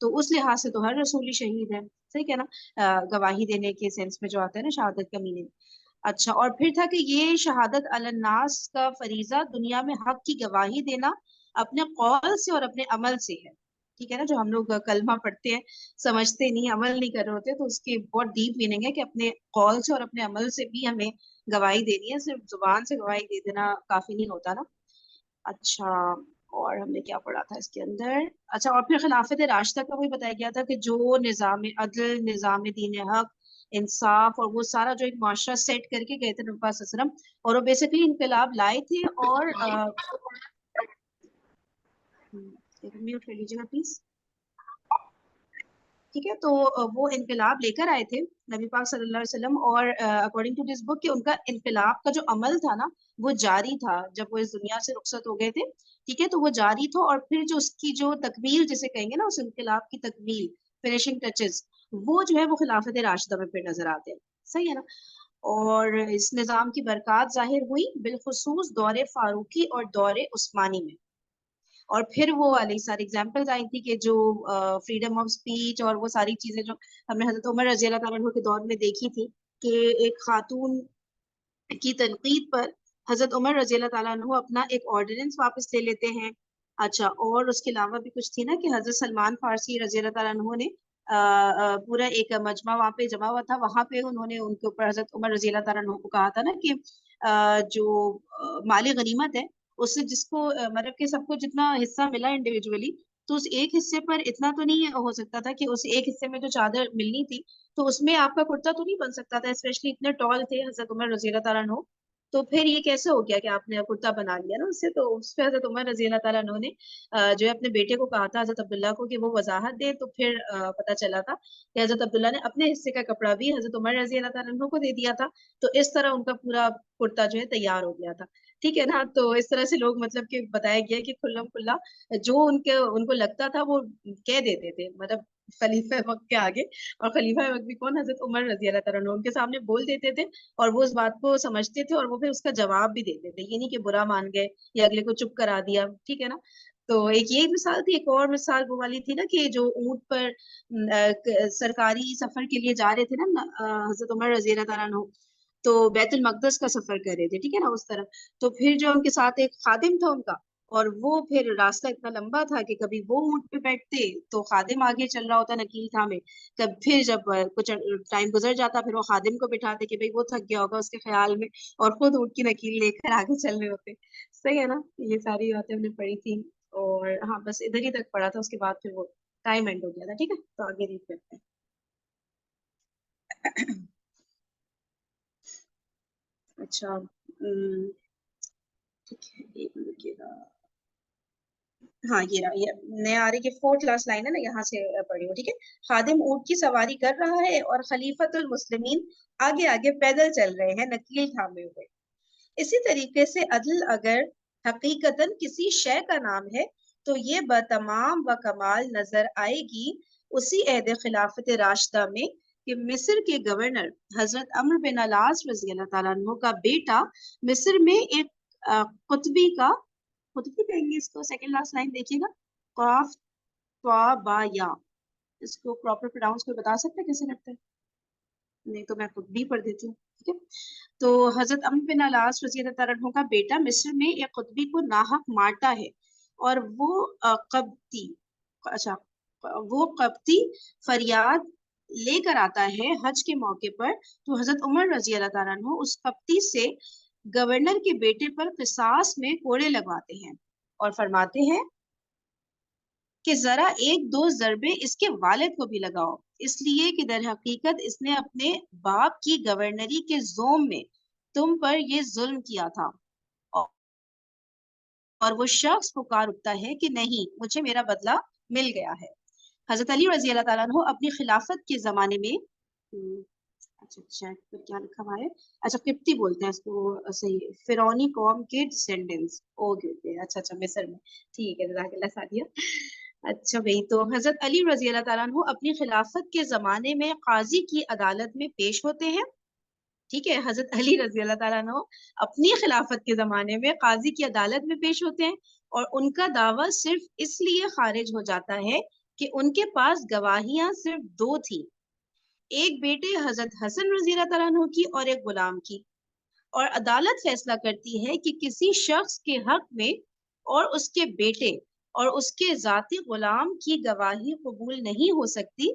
تو اس لحاظ سے تو ہر رسول شہید ہے، صحیح کیا نا، گواہی دینے کے سینس میں جو آتا ہے نا شہادت کا میننگ. اچھا، اور پھر تھا کہ یہ شہادت علی الناس کا فریضہ دنیا میں حق کی گواہی دینا اپنے قول سے اور اپنے عمل سے ہے. ٹھیک ہے نا، جو ہم لوگ کلمہ پڑھتے ہیں سمجھتے نہیں، عمل نہیں کر رہے ہوتے، تو اس کی بہت ڈیپ میننگ ہے کہ اپنے قول سے اور اپنے عمل سے بھی ہمیں گواہی دینی ہے، صرف زبان سے گواہی دے دینا کافی نہیں ہوتا نا. اچھا، اور ہم نے کیا پڑھا تھا اس کے اندر؟ اچھا، اور پھر خلافت راشدہ کا وہی بتایا گیا تھا کہ جو نظام عدل، نظام دین حق، انصاف اور وہ سارا جو ایک معاشرہ سیٹ کر کے گئے تھے نبی پاک صلی اللہ علیہ وسلم، اور وہ بیسیکلی انقلاب لائے تھے. اور میوٹ کر لیجیے گا پلیز. ٹھیک ہے، تو وہ انقلاب لے کر آئے تھے نبی پاک صلی اللہ علیہ وسلم، اور اکارڈنگ ٹو دس بک کہ ان کا انقلاب کا جو عمل تھا نا وہ جاری تھا جب وہ اس دنیا سے رخصت ہو گئے تھے. ٹھیک ہے، تو وہ جاری تھا، اور پھر جو اس کی جو تکمیل جسے کہیں گے نا، اس انقلاب کی تکمیل، فنیشنگ ٹچز، وہ جو ہے وہ خلافت راشدہ میں پھر نظر آتے ہیں. صحیح ہے نا. اور اس نظام کی برکات ظاہر ہوئی بالخصوص دور فاروقی اور دور عثمانی میں. اور پھر وہ والی ساری ایگزامپلز آئی تھی کہ جو فریڈم آف اسپیچ اور وہ ساری چیزیں جو ہم نے حضرت عمر رضی اللہ تعالیٰ عنہ کے دور میں دیکھی تھی کہ ایک خاتون کی تنقید پر حضرت عمر رضی اللہ تعالیٰ عنہ اپنا ایک آرڈیننس واپس لے لیتے ہیں. اچھا، اور اس کے علاوہ بھی کچھ تھی نا کہ حضرت سلمان فارسی رضی اللہ تعالیٰ عنہ نے پورا ایک مجمع وہاں پہ جمع ہوا تھا، وہاں پہ انہوں نے ان کے اوپر حضرت عمر رضی اللہ تعالیٰ عنہ کو کہا تھا نا کہ جو مالی غنیمت ہے اس سے جس کو مطلب کہ سب کو جتنا حصہ ملا انڈیویجولی، تو اس ایک حصے پر اتنا تو نہیں ہو سکتا تھا کہ اس ایک حصے میں جو چادر ملنی تھی تو اس میں آپ کا کرتا تو نہیں بن سکتا تھا، اسپیشلی اتنے ٹال تھے حضرت عمر رضی اللہ تعالیٰ عنہ. تو پھر یہ کیسے ہو گیا کہ آپ نے کرتا بنا لیا نا اس سے؟ تو اس پہ حضرت عمر رضی اللہ تعالیٰ عنہ نے جو ہے اپنے بیٹے کو کہا تھا حضرت عبداللہ کو کہ وہ وضاحت دے. تو پھر پتہ چلا تھا کہ حضرت عبداللہ نے اپنے حصے کا کپڑا بھی حضرت عمر رضی اللہ تعالیٰ عنہ کو دے دیا تھا. تو اس طرح ان کا پورا کرتا جو ہے تیار ہو گیا تھا. ٹھیک ہے نا. تو اس طرح سے لوگ مطلب کہ بتایا گیا کہ کھلم کھلا جو ان کو لگتا تھا وہ کہہ دیتے تھے، مطلب خلیفہ وقت کے آگے. اور خلیفہ وقت بھی کون؟ حضرت عمر رضی اللہ تعالیٰ عنہ، ان کے سامنے بول دیتے تھے اور وہ اس بات کو سمجھتے تھے اور وہ پھر اس کا جواب بھی دیتے تھے. یہ نہیں کہ برا مان گئے یا اگلے کو چپ کرا دیا. ٹھیک ہے نا. تو ایک یہ مثال تھی. ایک اور مثال وہ والی تھی نا کہ جو اونٹ پر سرکاری سفر کے لیے جا رہے تھے نا حضرت عمر رضی اللہ تعالیٰ عنہ، تو بیت المقدس کا سفر کر رہے تھے. ٹھیک ہے نا، اس طرف. تو پھر جو ان کے ساتھ ایک خادم تھا ان کا، اور وہ پھر راستہ اتنا لمبا تھا کہ کبھی وہ اونٹ پہ بیٹھتے تو خادم آگے چل رہا ہوتا نکیل تھامے، تب پھر جب کچھ ٹائم گزر جاتا پھر وہ خادم کو بٹھاتے کہ بھئی وہ تھک گیا ہوگا اس کے خیال میں، اور خود اونٹ کی نکیل لے کر آگے چل رہے ہوتے. صحیح ہے نا. یہ ساری باتیں ہم نے پڑھی تھی. اور ہاں بس ادھر ہی تک پڑھا تھا، اس کے بعد پھر وہ ٹائم اینڈ ہو گیا تھا. ٹھیک ہے، تو آگے ریڈ کرتے ہیں. اچھا، ٹھیک ہے، ایک منٹ رکیے گا. ہاں یہ رہا، یہ نیا آ رہی کہ 4th لاسٹ لائن ہے نا، یہاں سے پڑھی ہو. ٹھیک ہے. خادم اونٹ کی سواری کر رہا ہے اور خلیفۃ المسلمین آگے آگے پیدل چل رہے ہیں نکیل تھامے ہوئے. اسی طریقے سے عدل اگر حقیقتاً کسی شے کا نام ہے تو یہ بتمام و کمال نظر آئے گی اسی عہد خلافت راشدہ میں کہ مصر کے گورنر حضرت عمرو بن العاص رضی اللہ تعالیٰ عنہ کا بیٹا مصر میں ایک قطبی کا، قطبی کہیں گے اس کو، سیکنڈ لاسٹ لائن دیکھیے گا، قاف طا با یا، اس کو پراپر پروناؤنس کوئی بتا سکتا ہے کیسے کرتے ہیں؟ نہیں تو میں خود بھی پڑھ دیتی ہوں. ٹھیک ہے. تو حضرت عمرو بن العاص رضی اللہ تعالیٰ عنہ کا بیٹا مصر میں ایک قطبی کو ناحق مارتا ہے، اور وہ قبطی، اچھا وہ قبطی فریاد لے کر آتا ہے حج کے موقع پر. تو حضرت عمر رضی اللہ تعالیٰ عنہ اس قبطی سے گورنر کے بیٹے پر قصاص میں کوڑے لگواتے ہیں اور فرماتے ہیں کہ ذرا ایک دو ضربے اس کے والد کو بھی لگاؤ، اس لیے کہ در حقیقت اس نے اپنے باپ کی گورنری کے زوم میں تم پر یہ ظلم کیا تھا. اور وہ شخص پکار اٹھتا ہے کہ نہیں، مجھے میرا بدلہ مل گیا ہے. حضرت علی رضی اللہ تعالیٰ عنہ اپنی خلافت کے زمانے میں اچھا کیا لکھا ہوا ہے، اچھا قبطی بولتے ہیں اس کو، صحیح، فرعونی قوم کے ڈسینڈنٹس اچھا مصر میں. ٹھیک ہے، جزاک اللہ سعدیہ. اچھا بھائی، تو حضرت علی رضی اللہ تعالیٰ عنہ اپنی خلافت کے زمانے میں قاضی کی عدالت میں پیش ہوتے ہیں. ٹھیک ہے. حضرت علی رضی اللہ تعالیٰ عنہ اپنی خلافت کے زمانے میں قاضی کی عدالت میں پیش ہوتے ہیں، اور ان کا دعویٰ صرف اس لیے خارج ہو جاتا ہے کہ ان کے پاس گواہیاں صرف 2 تھی، ایک بیٹے حضرت حسن رضی اللہ تعالیٰ عنہ کی اور ایک غلام کی، اور عدالت فیصلہ کرتی ہے کہ کسی شخص کے حق میں اور اس کے بیٹے اور اس کے ذاتی غلام کی گواہی قبول نہیں ہو سکتی،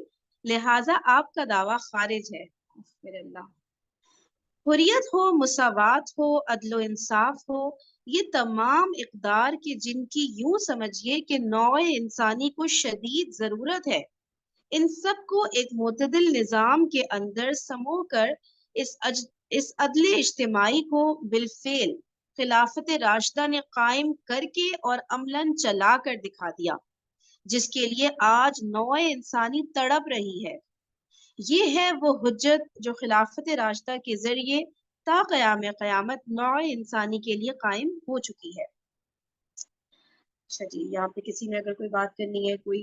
لہٰذا آپ کا دعویٰ خارج ہے۔ میرے اللہ، حریت ہو، مساوات ہو، عدل و انصاف ہو، یہ تمام اقدار کے جن کی یوں سمجھیے کہ نوع انسانی کو شدید ضرورت ہے، ان سب کو ایک معتدل نظام کے اندر سمو کر اس عدل اجتماعی کو بالفعل خلافت راشدہ نے قائم کر کے اور عملاً چلا کر دکھا دیا، جس کے لیے آج نوع انسانی تڑپ رہی ہے۔ یہ ہے وہ حجت جو خلافت راشدہ کے ذریعے تا قیام قیامت نوع انسانی کے لیے قائم ہو چکی ہے۔ اچھا جی، یہاں پہ کسی نے اگر کوئی بات کرنی ہے، کوئی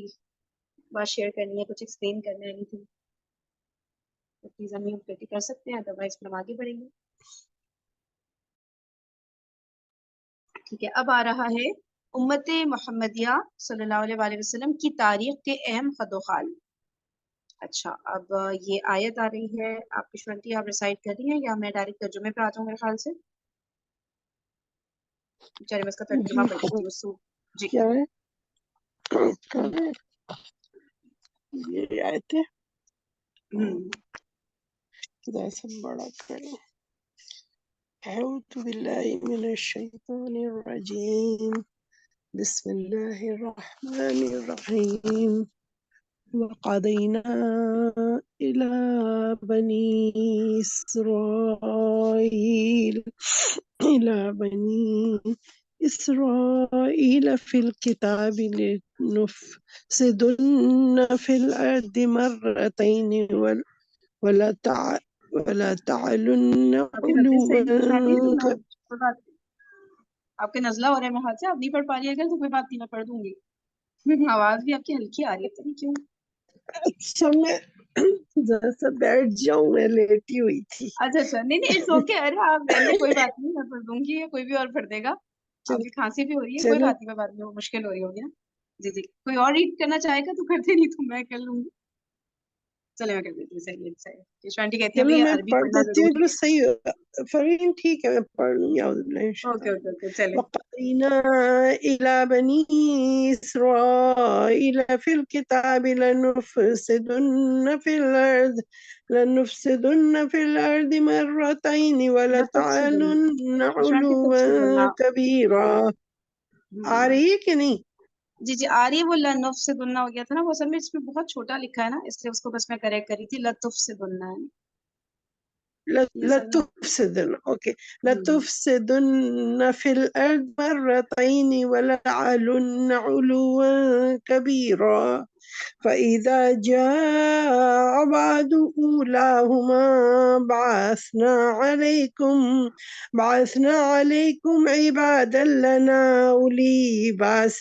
بات شیئر کرنی ہے، کچھ ایکسپلین کرنا ہے، anything، تو پلیز امیوٹ کر کے کر سکتے ہیں، ادروائز ہم آگے بڑھیں گے۔ ٹھیک ہے، اب آ رہا ہے امت محمدیہ صلی اللہ علیہ وآلہ وسلم کی تاریخ کے اہم خط و خال۔ اچھا، اب یہ آیت آ رہی ہے، آپ کی شونٹی آپ ریسائٹ کر رہی ہیں یا میں ڈائریکٹ ترجمے پہ آ جاؤں؟ میرے خیال سے چلے میں اس کا ترجمہ پڑھ دیتی ہوں۔ جی، کیا ہے یہ آیتیں خدا سے بڑا کریں۔ اعوذ باللہ من الشیطان الرجیم، بسم اللہ الرحمن الرحیم۔ وقضینا الی بنی اسرائیل فی الکتاب لنفسدن فی الارض مرتین ولا تعلن ابھی نزلے صحیح سنا رہی ہے تو علوا۔ میں کوئی بات نہیں، آپ کے نزلہ ہو رہا ہے میرے ہاتھ سے، آپ نہیں پڑھ پا رہی اگر تو کوئی بات نہیں، میں پڑھ دوں گی۔ آواز بھی آپ کی ہلکی آ رہی ہے، پتہ نہیں کیوں۔ اچھا میں ذرا سا بیٹھ جاؤں، میں لیٹی ہوئی تھی۔ اچھا اچھا، نہیں نہیں، اٹس اوکے، ارے آپ رہنے، کوئی بات نہیں، میں پڑھ دوں گی، کوئی بھی اور پڑھ دے گا۔ آپ کی کھانسی بھی ہو رہی ہے، کوئی چلو بات نہیں، کوئی بات نہیں، وہ مشکل ہو رہی ہوگی نا۔ جی جی، کوئی اور ریڈ کرنا چاہے گا تو کرتے، نہیں تو میں کر لوں گی۔ چلے میں کر دیتی ہوں، صحیح ہے، صحیح ہے۔ شانٹی کہتی ہیں چلو بھئی میں عربی پڑھ پڑھنا دیتی ہوں، ضروری چلو ہے۔ صحیح ہوگا۔ فرین ٹھیک ہے، میں پڑھ لوں گی۔ اعوذ باللہ من اوکے الشیطان۔ اوکے اوکے، چلے۔ وقضینا الی بنی اسرائیل فی الکتاب لنفسدن فی الارض مرتین ولتعلن شانٹی علوا تفصیل، کبیرا۔ آ رہی ہے کہ نہیں؟ جی جی آ رہی ہے۔ وہ لنف سے گننا ہو گیا تھا نا، وہ اصل میں اس میں بہت چھوٹا لکھا ہے نا، اس لیے اس کو بس میں کریکٹ کری تھی، لطف سے گننا ہے یہ اصل میں۔ لتفسدن، اوکے، لتفسدن فی الارض مرتین ولتعلن علوا کبیرا۔ فإذا جاء وعد أولاهما بعثنا عليكم عبادا لنا أولي بأس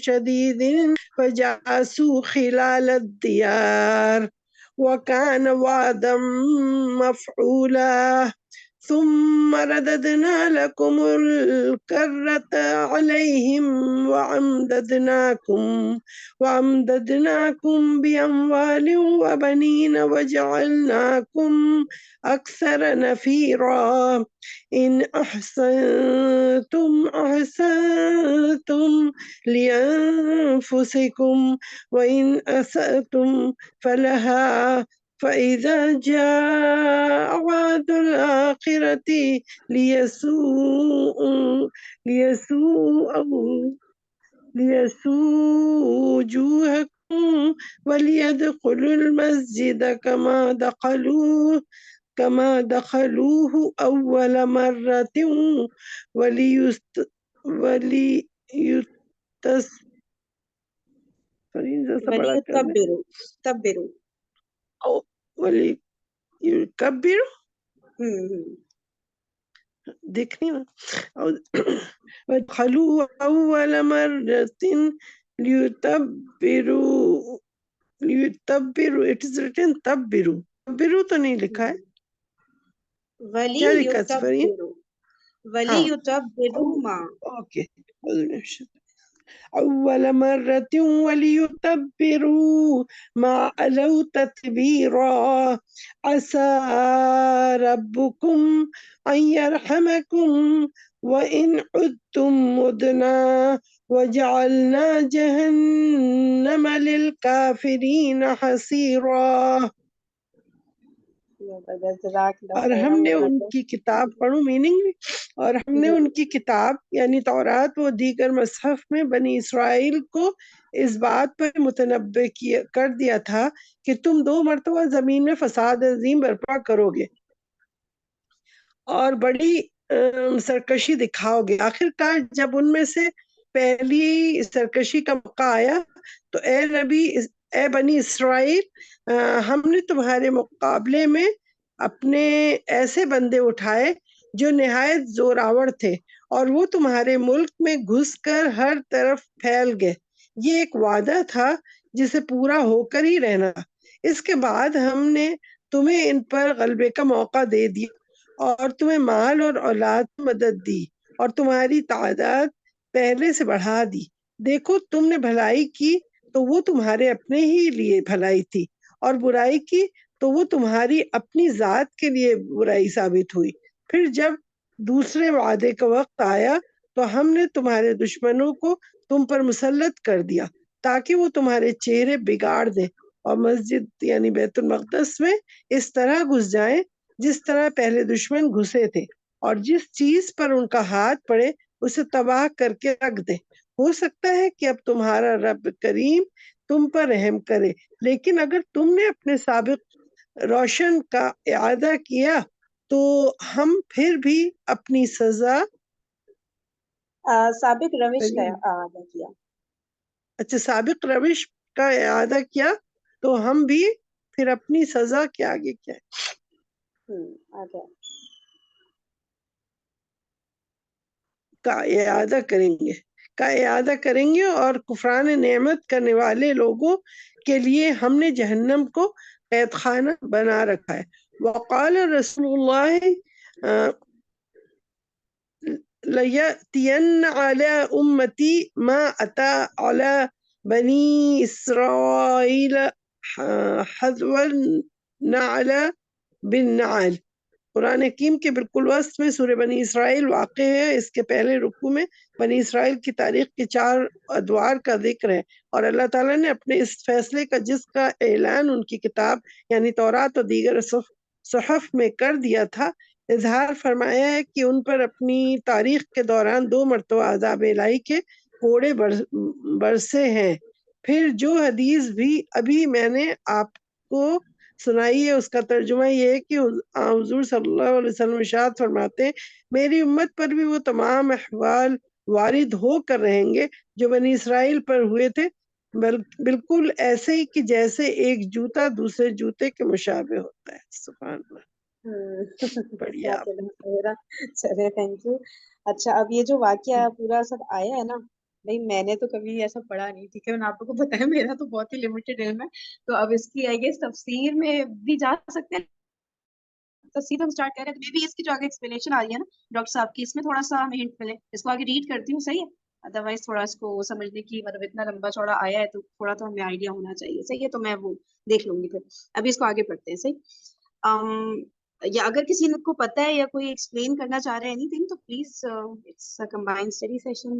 شديد فجاسوا خلال الديار وكان وعدا مفعولا ثم رددنا لكم الكرة عليهم وأمددناكم بأموال وبنين وجعلناكم أكثر نفيرا إن أحسنتم لأنفسكم وإن أسأتم فلها فإذا جاء وعد الآخرة ليسوءوا وجوهكم وليدخلوا المسجد كما دخلوه أول مرة وليكبروا دیکھنی وادخلوا أول مرة ليتبروا it is written تبروا تو نہیں لکھا ہے، کیا لکھا ہے سفرین؟ وَلِيُتَبِّرُوا مَا اوكے اول مرۃ ولیتبروا ما علوا تتبیرا عسى ربکم ان یرحمکم وان عدتم عدنا وجعلنا جہنم للکافرین حصیرا. اور ہم نے ان کی کتاب پڑھوں میننگ میں، اور ہم نے ان کی کتاب یعنی تورات و دیگر مصحف میں بنی اسرائیل کو اس بات پر متنبع کر دیا تھا کہ تم 2 مرتبہ زمین میں فساد عظیم برپا کرو گے اور بڑی سرکشی دکھاؤ گے. آخر کار جب ان میں سے پہلی سرکشی کا موقع آیا تو اے بنی اسرائیل، ہم نے تمہارے مقابلے میں اپنے ایسے بندے اٹھائے جو نہایت زوراور تھے اور وہ تمہارے ملک میں گھس کر ہر طرف پھیل گئے. یہ ایک وعدہ تھا جسے پورا ہو کر ہی رہنا. اس کے بعد ہم نے تمہیں ان پر غلبے کا موقع دے دیا اور تمہیں مال اور اولاد مدد دی اور تمہاری تعداد پہلے سے بڑھا دی. دیکھو تم نے بھلائی کی تو وہ تمہارے اپنے ہی لیے بھلائی تھی اور برائی کی تو وہ تمہاری اپنی ذات کے لیے برائی ثابت ہوئی. پھر جب دوسرے وعدے کا وقت آیا تو ہم نے تمہارے دشمنوں کو تم پر مسلط کر دیا تاکہ وہ تمہارے چہرے بگاڑ دیں اور مسجد یعنی بیت المقدس میں اس طرح گھس جائیں جس طرح پہلے دشمن گھسے تھے، اور جس چیز پر ان کا ہاتھ پڑے اسے تباہ کر کے رکھ دیں. ہو سکتا ہے کہ اب تمہارا رب کریم تم پر رحم کرے، لیکن اگر تم نے اپنے سابق روشن کا اعادہ کیا تو ہم پھر بھی اپنی سزا سابق روش کا اعادہ کیا. اچھا سابق روش کا اعادہ کیا تو ہم بھی پھر اپنی سزا کے آگے کیا کا اعادہ کریں گے اور کفران نعمت کرنے والے لوگوں کے لیے ہم نے جہنم کو قید خانہ بنا رکھا ہے. وقال رسول اللہ لَيَأْتِيَنَّ عَلَى أُمَّتِي مَا أَتَى عَلَى بَنِي إِسْرَائِيلَ حَذْوَ النَّعْلِ بِالنَّعْلِ. قرآن حکیم کے بالکل وسط میں سورہ بنی اسرائیل واقع ہے. اس کے پہلے رکوع میں بنی اسرائیل کی تاریخ کے 4 ادوار کا ذکر ہے اور اللہ تعالیٰ نے اپنے اس فیصلے کا جس کا اعلان ان کی کتاب یعنی تورات اور دیگر صحف میں کر دیا تھا، اظہار فرمایا ہے کہ ان پر اپنی تاریخ کے دوران 2 مرتبہ عذاب الہی کے کوڑے برسے ہیں. پھر جو حدیث بھی ابھی میں نے آپ کو سنائی ہے اس کا ترجمہ یہ ہے کہ حضور صلی اللہ علیہ وسلم ارشاد فرماتے ہیں میری امت پر بھی وہ تمام احوال وارد ہو کر رہیں گے جو بنی اسرائیل پر ہوئے تھے، بالکل ایسے ہی کہ جیسے ایک جوتا دوسرے جوتے کے مشابہ ہوتا ہے. سبحان اللہ. بڑھیا. چلے تھینک یو. اچھا اب یہ جو واقعہ پورا سب آیا ہے نا بھائی میں نے تو کبھی ایسا پڑھا نہیں، ٹھیک ہے، آپ کو پتا ہے میرا تو بہت ہی لمیٹڈ علم ہے، تو اب اس کی آئی گیس تفسیر میں بھی جا سکتے ہیں. تفسیر ہم اسٹارٹ کر رہے ہیں تو بھی اس کی جو آگے ایکسپلینیشن آ رہی ہے نا ڈاکٹر صاحب کی، اس میں تھوڑا سا ہمیں ہنٹ ملے. اس کو آگے ریڈ کرتی ہوں، صحیح ہے؟ ادروائز تھوڑا اس کو سمجھنے کی مطلب اتنا لمبا چوڑا آیا ہے تو تھوڑا تو ہمیں آئیڈیا ہونا چاہیے، صحیح ہے؟ تو میں وہ دیکھ لوں گی پھر. ابھی اس کو آگے پڑھتے ہیں، صحیح. یا اگر کسی کو پتہ ہے یا کوئی ایکسپلین کرنا چاہ رہے ہیں اینی تھنگ تو please it's a combined study session.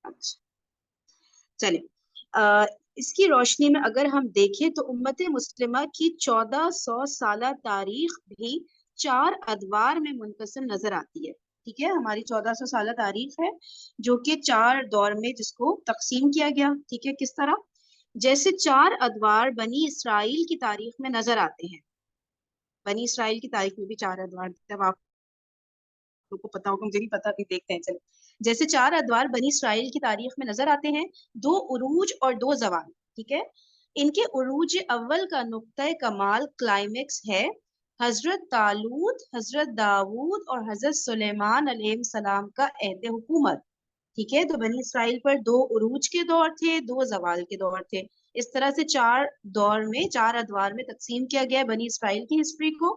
اچھا چلیں اس کی روشنی میں اگر ہم دیکھیں تو امت مسلمہ کی 1400 سالہ تاریخ بھی 4 ادوار میں منقسم نظر آتی ہے. ٹھیک ہے، ہماری 1400 سالہ تاریخ ہے جو کہ 4 دور میں جس کو تقسیم کیا گیا. ٹھیک ہے، کس طرح؟ جیسے 4 ادوار بنی اسرائیل کی تاریخ میں نظر آتے ہیں. بنی اسرائیل کی تاریخ میں بھی 4 ادوار، جب آپ کو پتا ہوگا، مجھے نہیں پتا، بھی دیکھتے ہیں. چلیں جیسے 4 ادوار بنی اسرائیل کی تاریخ میں نظر آتے ہیں، 2 عروج اور 2 زوال. ٹھیک ہے، ان کے عروج اول کا نقطۂ کمال کلائمیکس ہے حضرت طالوت، حضرت داؤد اور حضرت سلیمان علیہ السلام کا عہد حکومت. ٹھیک ہے، تو بنی اسرائیل پر 2 عروج کے دور تھے، 2 زوال کے دور تھے. اس طرح سے 4 دور میں 4 ادوار میں تقسیم کیا گیا بنی اسرائیل کی ہسٹری کو.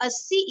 80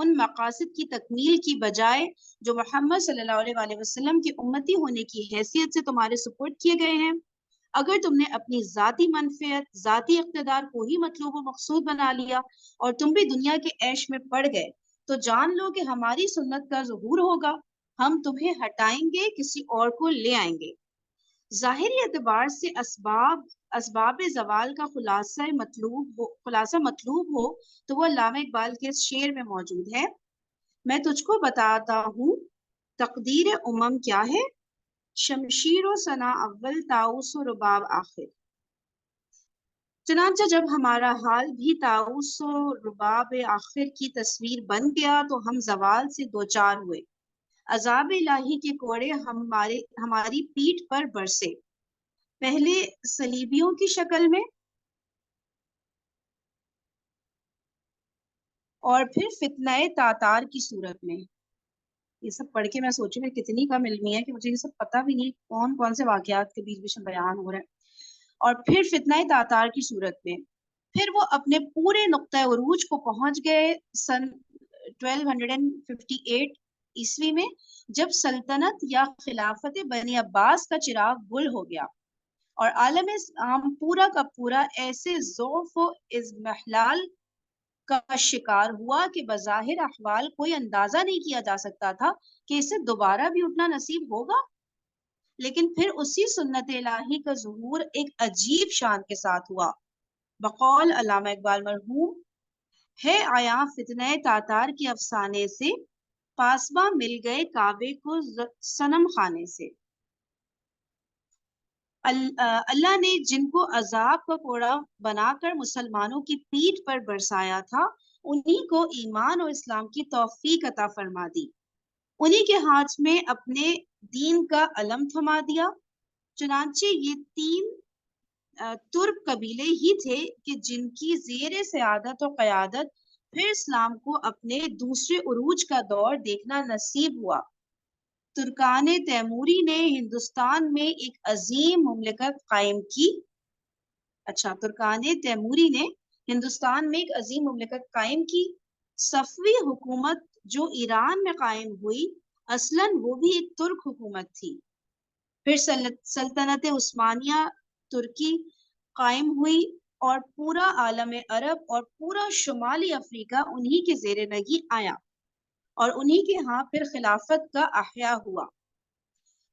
ان مقاصد کی تکمیل کی بجائے جو محمد صلی اللہ علیہ وسلم کی امتی ہونے کی حیثیت سے تمہارے سپورٹ کیے گئے ہیں۔ اگر تم نے اپنی ذاتی منفعت، ذاتی اقتدار کو ہی مطلوب و مقصود بنا لیا اور تم بھی دنیا کے عیش میں پڑ گئے تو جان لو کہ ہماری سنت کا ظہور ہوگا، ہم تمہیں ہٹائیں گے، کسی اور کو لے آئیں گے۔ ظاہری اعتبار سے اسباب زوال کا خلاصہ مطلوب ہو تو وہ علامہ اقبال کے اس شعر میں موجود ہے، میں تجھ کو بتاتا ہوں تقدیر امم کیا ہے، شمشیر و ثنا اول طاؤس و رباب آخر۔ چنانچہ جب ہمارا حال بھی طاؤس و رباب آخر کی تصویر بن گیا تو ہم زوال سے دوچار ہوئے، عذاب الہی کے کوڑے ہماری پیٹھ پر برسے، پہلے صلیبیوں کی شکل میں اور پھر فتنہ تاتار کی صورت میں۔ یہ سب پڑھ کے میں سوچوں میں کتنی کم علمی ہے کہ مجھے یہ سب پتہ بھی نہیں کون کون سے واقعات کے بیچ میں بیان ہو رہے ہیں۔ اور پھر فتنہ تاتار کی صورت میں، پھر وہ اپنے پورے نقطۂ عروج کو پہنچ گئے سن 1258 عیسوی میں، جب سلطنت یا خلافت بنی عباس کا چراغ گل ہو گیا اور عالم اسلام پورا کا پورا ایسے ضعف و اضمحلال کا شکار ہوا کہ بظاہر احوال کوئی اندازہ نہیں کیا جا سکتا تھا کہ اسے دوبارہ بھی اٹھنا نصیب ہوگا۔ لیکن پھر اسی سنت الہی کا ظہور ایک عجیب شان کے ساتھ ہوا۔ بقول علامہ اقبال مرحوم، ہے آیا فتنہ تاتار کے افسانے سے، پاسباں مل گئے کعبے کو صنم خانے سے۔ اللہ نے جن کو عذاب کا کوڑا بنا کر مسلمانوں کی پیٹھ پر برسایا تھا، انہی کو ایمان اور اسلام کی توفیق عطا فرما دی، انہی کے ہاتھ میں اپنے دین کا علم تھما دیا۔ چنانچہ یہ 3 ترک قبیلے ہی تھے کہ جن کی زیر سیادت و قیادت پھر اسلام کو اپنے دوسرے عروج کا دور دیکھنا نصیب ہوا۔ ترکان تیموری نے ہندوستان میں ایک عظیم مملکت قائم کی۔ ترکان تیموری نے ہندوستان میں ایک عظیم مملکت قائم کی۔ صفوی حکومت جو ایران میں قائم ہوئی، اصلاً وہ بھی ایک ترک حکومت تھی۔ پھر سلطنت عثمانیہ ترکی قائم ہوئی اور پورا عالم عرب اور پورا شمالی افریقہ انہی کے زیر نگی آیا اور انہی کے ہاں پھر خلافت کا احیاء ہوا۔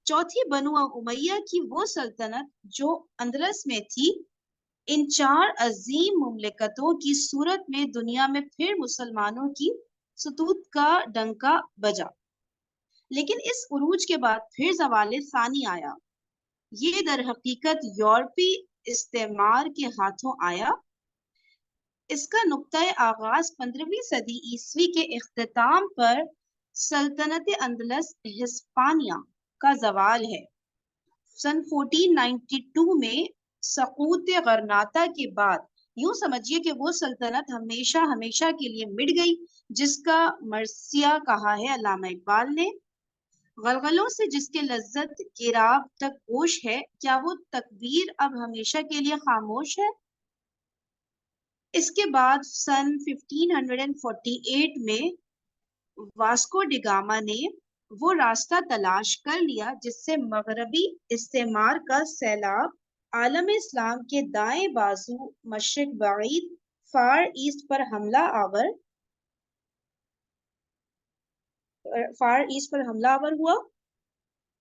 چوتھی بنو امیہ کی وہ سلطنت جو اندلس میں تھی، ان 4 عظیم مملکتوں کی صورت میں دنیا میں پھر مسلمانوں کی سطوت کا ڈنکا بجا۔ لیکن اس عروج کے بعد پھر زوال ثانی آیا، یہ در حقیقت یورپی استعمار کے ہاتھوں آیا۔ اس کا نقطۂ آغاز 15ویں صدی عیسوی کے اختتام پر سلطنت اندلس ہسپانیہ کا زوال ہے۔ سن 1492 میں سقوط غرناطہ کے بعد یوں سمجھیے کہ وہ سلطنت ہمیشہ ہمیشہ کے لیے مٹ گئی، جس کا مرثیہ کہا ہے علامہ اقبال نے، غلغلوں سے جس کے لذت گراب تک گوش ہے، کیا وہ تکبیر اب ہمیشہ کے لیے خاموش ہے؟ اس کے بعد سن 1548 میں واسکو ڈی گاما نے وہ راستہ تلاش کر لیا جس سے مغربی استعمار کا سیلاب عالم اسلام کے دائیں بازو مشرق بعید فار ایسٹ پر حملہ آور ہوا۔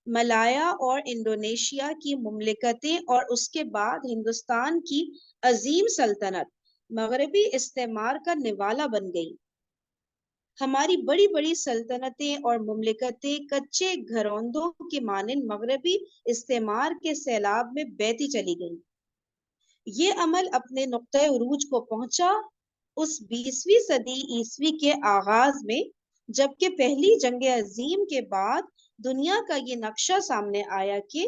ملایا اور انڈونیشیا کی مملکتیں اور اس کے بعد ہندوستان کی عظیم سلطنت مغربی استعمار کا نوالا بن گئی۔ ہماری بڑی بڑی سلطنتیں اور مملکتیں کچے گھروندوں کے مانند مغربی استعمار کے سیلاب میں بہتی چلی گئیں۔ یہ عمل اپنے نقطۂ عروج کو پہنچا اس 20ویں صدی عیسوی کے آغاز میں، جبکہ پہلی جنگ عظیم کے بعد دنیا کا یہ نقشہ سامنے آیا کہ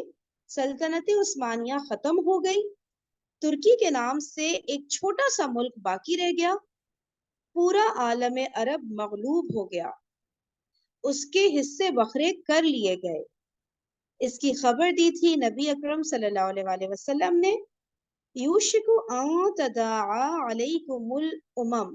سلطنت عثمانیہ ختم ہو گئی، ترکی کے نام سے ایک چھوٹا سا ملک باقی رہ گیا، پورا عالم عرب مغلوب ہو گیا، اس کے حصے بکھرے کر لیے گئے۔ اس کی خبر دی تھی نبی اکرم صلی اللہ علیہ وسلم نے، یوشک ان تداعی علیکم الامم،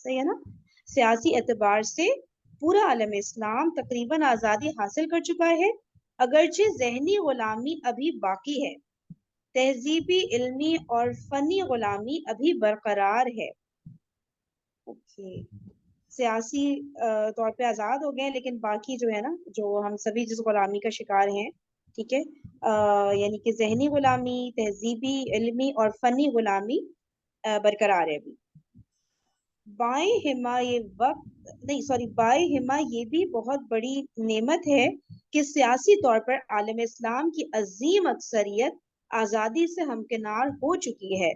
صحیح ہے نا. سیاسی اعتبار سے پورا عالم اسلام تقریباً آزادی حاصل کر چکا ہے، اگرچہ ذہنی غلامی ابھی باقی ہے، تہذیبی، علمی اور فنی غلامی ابھی برقرار ہے. اوکے، سیاسی طور پہ آزاد ہو گئے لیکن باقی جو ہے نا، جو ہم سبھی جس غلامی کا شکار ہیں، ٹھیک ہے، یعنی کہ ذہنی غلامی، تہذیبی، علمی اور فنی غلامی برقرار ہے ابھی. بائیں ہما یہ وقت نہیں سوری بائیں ہما یہ بھی بہت بڑی نعمت ہے کہ سیاسی طور پر عالم اسلام کی عظیم اکثریت آزادی سے ہمکنار ہو چکی ہے،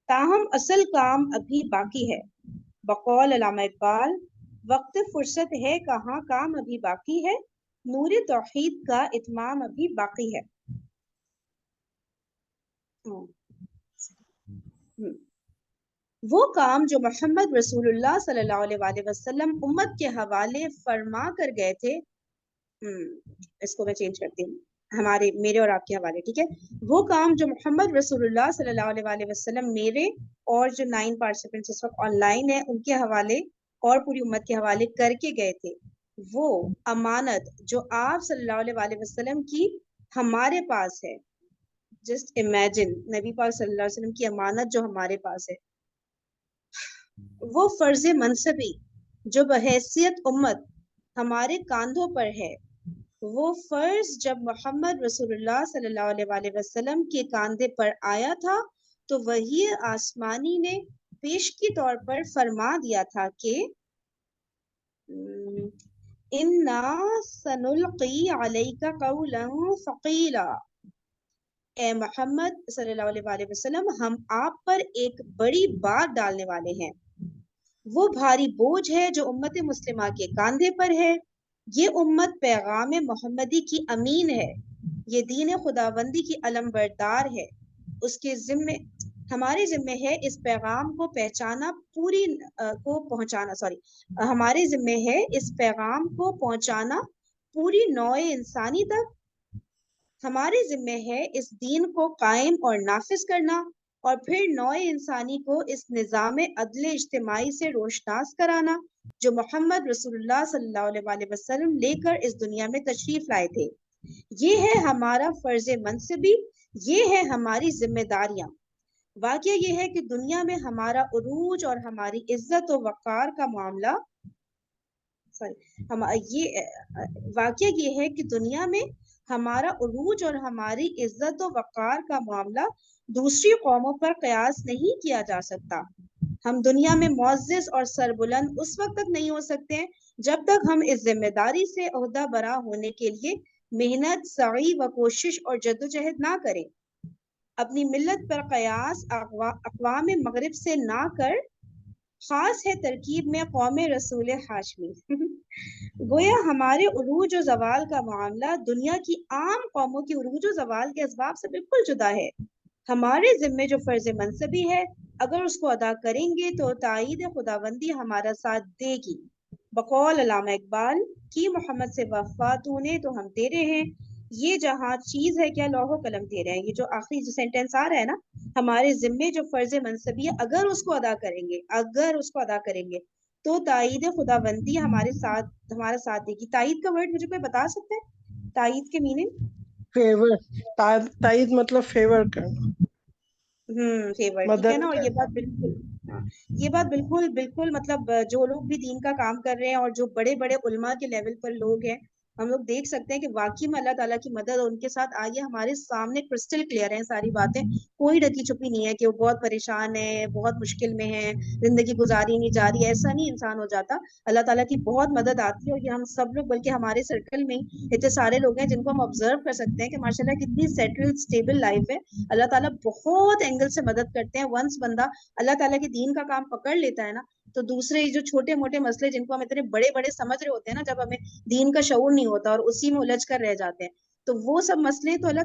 تاہم اصل کام ابھی باقی ہے. بقول علامہ اقبال، وقت فرصت ہے کہاں، کام ابھی باقی ہے، نور توحید کا اتمام ابھی باقی ہے. وہ کام جو محمد رسول اللہ صلی اللہ علیہ وآلہ وسلم امت کے حوالے فرما کر گئے تھے، اس کو میں چینج کرتی ہوں، میرے اور آپ کے حوالے، ٹھیک ہے. وہ کام جو محمد رسول اللہ صلی اللہ علیہ وآلہ وسلم میرے اور جو 9 پارٹیسپینٹس اس وقت آن لائن ہیں ان کے حوالے اور پوری امت کے حوالے کر کے گئے تھے، وہ امانت جو آپ صلی اللہ علیہ وآلہ وسلم کی ہمارے پاس ہے. جسٹ امیجن، نبی پاک صلی اللہ علیہ وسلم کی امانت جو ہمارے پاس ہے، وہ فرض منصبی جو بحیثیت امت ہمارے کاندھوں پر ہے، وہ فرض جب محمد رسول اللہ صلی اللہ علیہ وآلہ وسلم کے کاندھے پر آیا تھا تو وحی آسمانی نے پیشگی طور پر فرما دیا تھا کہ اِنَّا سَنُلْقِي عَلَيْكَ قَوْلًا ثَقِيلًا، اے محمد صلی اللہ علیہ وآلہ وسلم، ہم آپ پر ایک بڑی بات ڈالنے والے ہیں. وہ بھاری بوجھ ہے جو امت مسلمہ کے کاندھے پر ہے. یہ امت پیغام محمدی کی امین ہے، یہ دین خداوندی کی علم بردار ہے. اس کے ذمے ہمارے ذمے ہے اس پیغام کو ہمارے ذمے ہے اس پیغام کو پہنچانا پوری نوع انسانی تک. ہمارے ذمے ہے اس دین کو قائم اور نافذ کرنا، اور پھر نوع انسانی کو اس نظام عدل اجتماعی سے روشناس کرانا جو محمد رسول اللہ صلی اللہ علیہ وآلہ وسلم لے کر اس دنیا میں تشریف لائے تھے. یہ ہے ہمارا فرض منصبی، یہ ہے ہماری ذمہ داریاں. واقعہ یہ ہے کہ دنیا میں ہمارا عروج اور ہماری عزت و وقار کا معاملہ واقعہ یہ ہے کہ دنیا میں ہمارا عروج اور ہماری عزت و وقار کا معاملہ دوسری قوموں پر قیاس نہیں کیا جا سکتا. ہم دنیا میں معزز اور سربلند اس وقت تک نہیں ہو سکتے ہیں جب تک ہم اس ذمہ داری سے عہدہ برا ہونے کے لیے محنت، سعی و کوشش اور جدوجہد نہ کریں. اپنی ملت پر قیاس اقوام مغرب سے نہ کر، خاص ہے ترکیب میں قوم رسول ہاشمی. گویا ہمارے عروج و زوال کا معاملہ دنیا کی عام قوموں کی عروج و زوال کے اسباب سے بالکل جدا ہے. ہمارے ذمے جو فرض منصبی ہے، اگر اس کو ادا کریں گے تو تائید خداوندی ہمارا ساتھ دے گی. بقول علامہ اقبال، کی محمد سے وفا تو نے تو ہم تیرے ہیں، یہ جہاں چیز ہے کیا لوح و قلم تیرے ہیں. یہ جو آخری جو سینٹینس آ رہا ہے نا، ہمارے ذمے جو فرض منصبی ہے اگر اس کو ادا کریں گے تو تائید خداوندی ہمارا ساتھ دے گی. تائید کا ورڈ مجھے کوئی بتا سکتا ہے؟ تائید کے میننگ؟ فیور. تائید مطلب فیور کرنا، فیور، ٹھیک ہے نا. اور یہ بات بالکل مطلب جو لوگ بھی دین کا کام کر رہے ہیں اور جو بڑے بڑے علماء کے لیول پر لوگ ہیں، ہم لوگ دیکھ سکتے ہیں کہ واقعی میں اللہ تعالیٰ کی مدد ان کے ساتھ آئی ہے. ہمارے سامنے کرسٹل کلیئر ہیں ساری باتیں، کوئی ڈکی چھپی نہیں ہے کہ وہ بہت پریشان ہے، بہت مشکل میں ہے، زندگی گزاری نہیں جا رہی. ایسا نہیں انسان ہو جاتا. اللہ تعالیٰ کی بہت مدد آتی ہے. اور یہ ہم سب لوگ، بلکہ ہمارے سرکل میں اتنے سارے لوگ ہیں جن کو ہم آبزرو کر سکتے ہیں کہ ماشاءاللہ کتنی سیٹل اسٹیبل لائف ہے. اللہ تعالیٰ بہت اینگل سے مدد کرتے ہیں. ونس بندہ اللہ تعالیٰ کے دین کا کام پکڑ لیتا ہے نا، تو دوسرے جو چھوٹے موٹے مسئلے جن کو ہم اتنے بڑے بڑے سمجھ رہے ہوتے ہیں نا، جب ہمیں دین کا شعور نہیں ہوتا اور اسی میں الجھ کر رہ جاتے ہیں، تو وہ سب مسئلے تو اللہ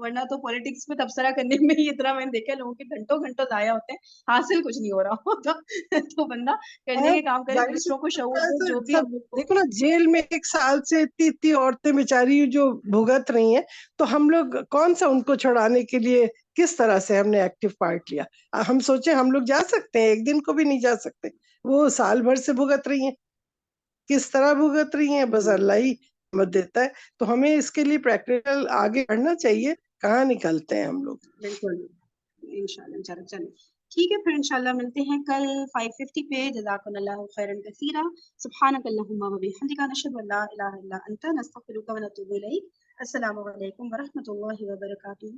ورنہ تو پولیٹکس میں تبصرہ کرنے میں ہی اتنا میں نے دیکھا لوگوں کے گھنٹوں گھنٹوں ضائع ہوتے ہیں, حاصل کچھ نہیں ہو رہا ہوتا. تو بندہ کرنے کے کام کرے, دوسروں کو شعور دے, جو بھی ہم لوگ کو. دیکھو نا, جیل میں 1 سال سے اتنی عورتیں بیچاری جو بھگت رہی ہیں, تو ہم لوگ کون سا ان کو چھڑانے کے لیے کس طرح سے ہم نے ایکٹیو پارٹ لیا. ہم سوچیں ہم لوگ جا سکتے ہیں, ایک دن کو بھی نہیں جا سکتے, وہ سال بھر سے بھگت رہی ہیں. کس طرح بھگت رہی ہیں بس اللہ ہی مت دیتا ہے. تو ہمیں اس کے لیے پریکٹیکل آگے بڑھنا چاہیے, کہاں نکلتے ہیں ہم لوگ. بالکل انشاءاللہ. چلو ٹھیک ہے, پھر انشاءاللہ ملتے ہیں کل 5:50 پہ. جزاکم اللہ خیرا کثیرا. سبحانک اللہم و بحمدک, نشہد ان لا الہ الا انت, نستغفرک و نتوب الیک. السلام علیکم ورحمۃ اللہ وبرکاتہ.